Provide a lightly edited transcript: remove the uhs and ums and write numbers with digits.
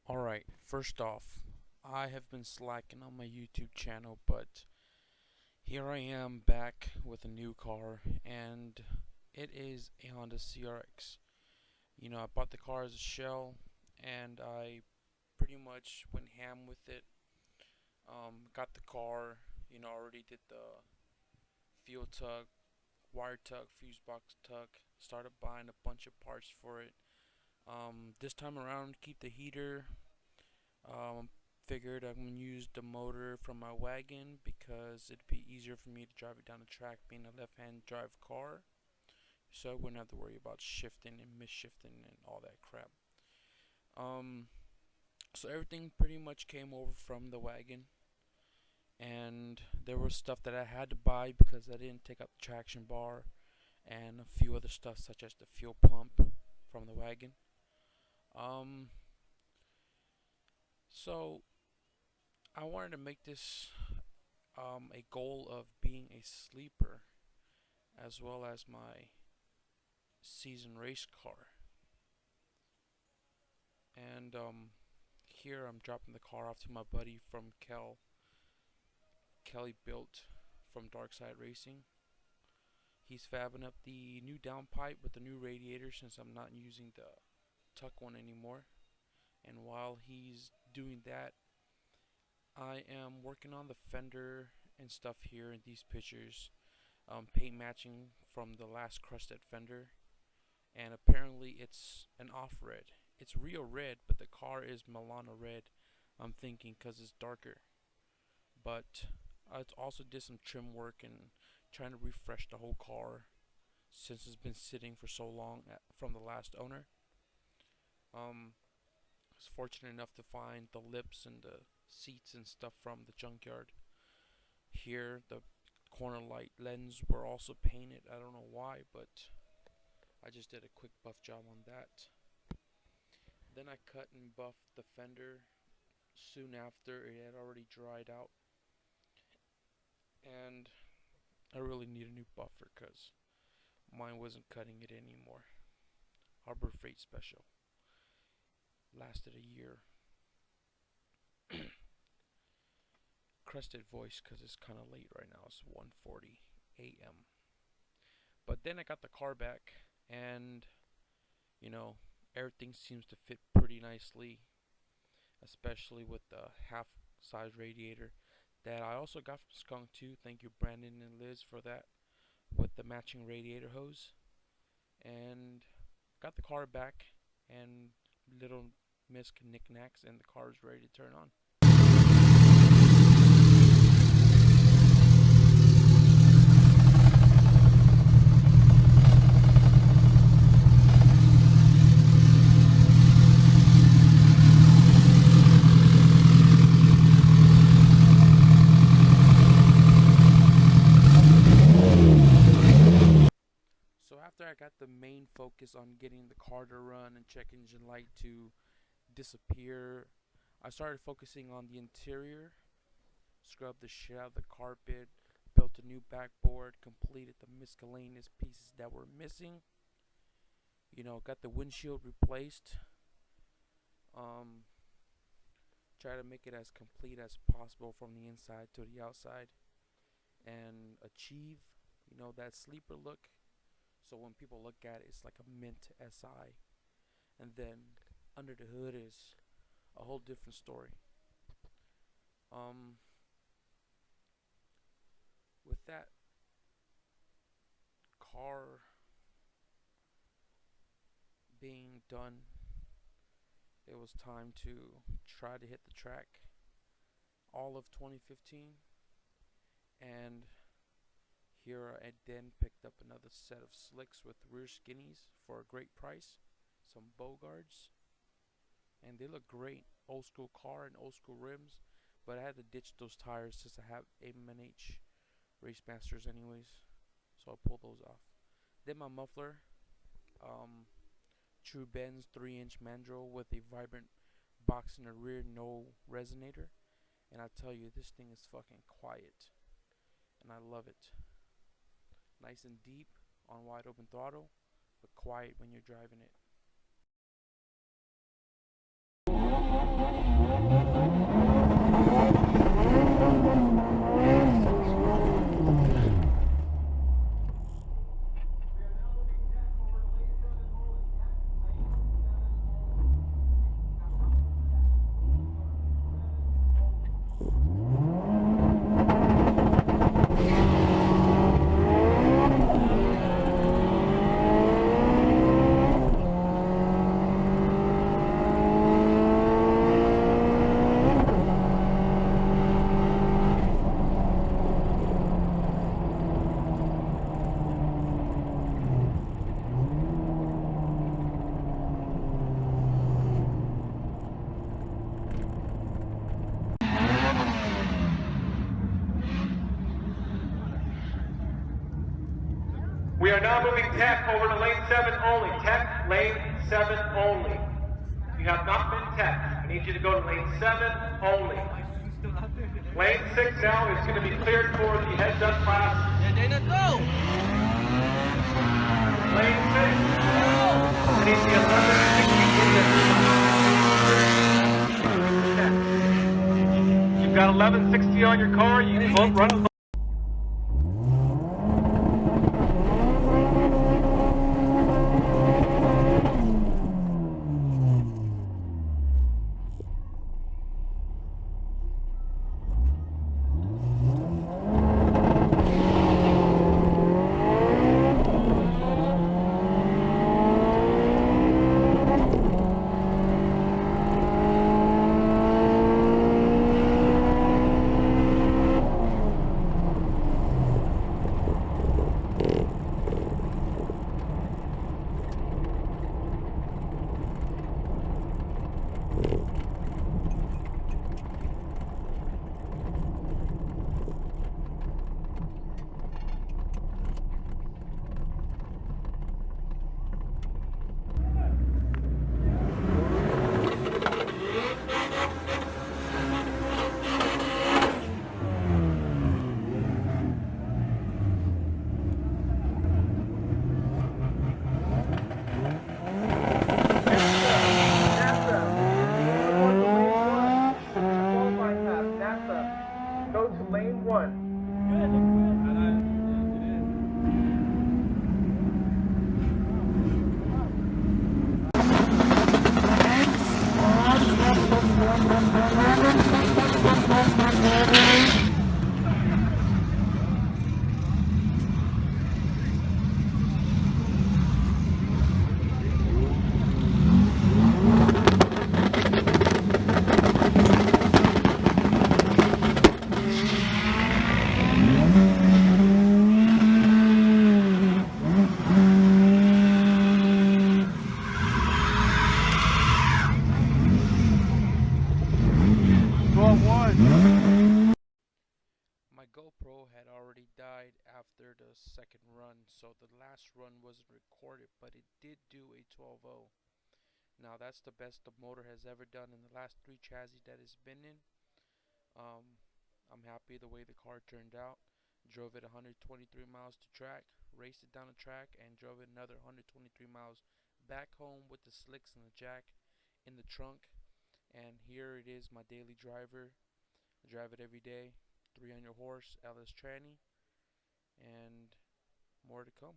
Alright, first off, I have been slacking on my YouTube channel, but here I am back with a new car, and it is a Honda CRX. I bought the car as a shell, and I pretty much went ham with it. Got the car, already did the fuel tug, wire tug, fuse box tug, started buying a bunch of parts for it. This time around, keep the heater. Um, Figured I'm gonna use the motor from my wagon because it'd be easier for me to drive it down the track, being a left-hand drive car. So I wouldn't have to worry about shifting and misshifting and all that crap. Um, so everything pretty much came over from the wagon, and there was stuff that I had to buy because I didn't take out the traction bar and a few other stuff such as the fuel pump from the wagon. Um, so I wanted to make this a goal of being a sleeper as well as my season race car. And here I'm dropping the car off to my buddy from Kelly Built from Darkside Racing. He's fabbing up the new downpipe with the new radiator since I'm not using the tuck one anymore. And while he's doing that, I am working on the fender and stuff here in these pictures. Paint matching from the last crusted fender, and apparently it's an off red. It's real red, but the car is Milano red. I'm thinking because it's darker. But I also did some trim work and trying to refresh the whole car since it's been sitting for so long from the last owner. I was fortunate enough to find the lips and the seats and stuff from the junkyard. Here, the corner light lens were also painted. I don't know why, but I just did a quick buff job on that. Then I cut and buffed the fender soon after it had already dried out. And I really need a new buffer because mine wasn't cutting it anymore. Harbor Freight Special. Lasted a year. Crested voice because it's kind of late right now. It's 1:40 a.m. But then I got the car back, and you know everything seems to fit pretty nicely, especially with the half size radiator that I also got from Skunk too. Thank you Brandon and Liz for that, with the matching radiator hose. And got the car back, and little miss knickknacks, and the car is ready to turn on. So after I got the main focus on getting the car to run and check engine light to disappear, I started focusing on the interior, scrubbed the shit out of the carpet, built a new backboard, completed the miscellaneous pieces that were missing. Got the windshield replaced. Um, Try to make it as complete as possible from the inside to the outside, and achieve, that sleeper look. So when people look at it, it's like a mint SI, and then under the hood is a whole different story. Um, with that car being done, it was time to try to hit the track all of 2015. And here I then picked up another set of slicks with rear skinnies for a great price, some Bogards, and they look great. Old school car and old school rims, but I had to ditch those tires since I have M&H Race Masters anyways, so I'll pull those off. Then my muffler, um, True Benz 3-inch mandrel with a vibrant box in the rear, no resonator, and I tell you, this thing is fucking quiet, and I love it. Nice and deep on wide open throttle, but quiet when you're driving it. are now moving tech over to lane 7 only. Tech, lane 7 only. You have not been tech. I need you to go to lane 7 only. Lane 6 now is going to be cleared for the heads-up class. Dana, go! Lane 6. I need the 1160 in. You've got 1160 on your car. You can run. Go to lane 1. My GoPro had already died after the second run, so the last run wasn't recorded, but it did do a 12.0. Now that's the best the motor has ever done in the last 3 chassis that it's been in. I'm happy the way the car turned out. Drove it 123 miles to track, raced it down the track, and drove it another 123 miles back home with the slicks and the jack in the trunk. And here it is, my daily driver. I drive it every day. 300 horse LS tranny, and more to come.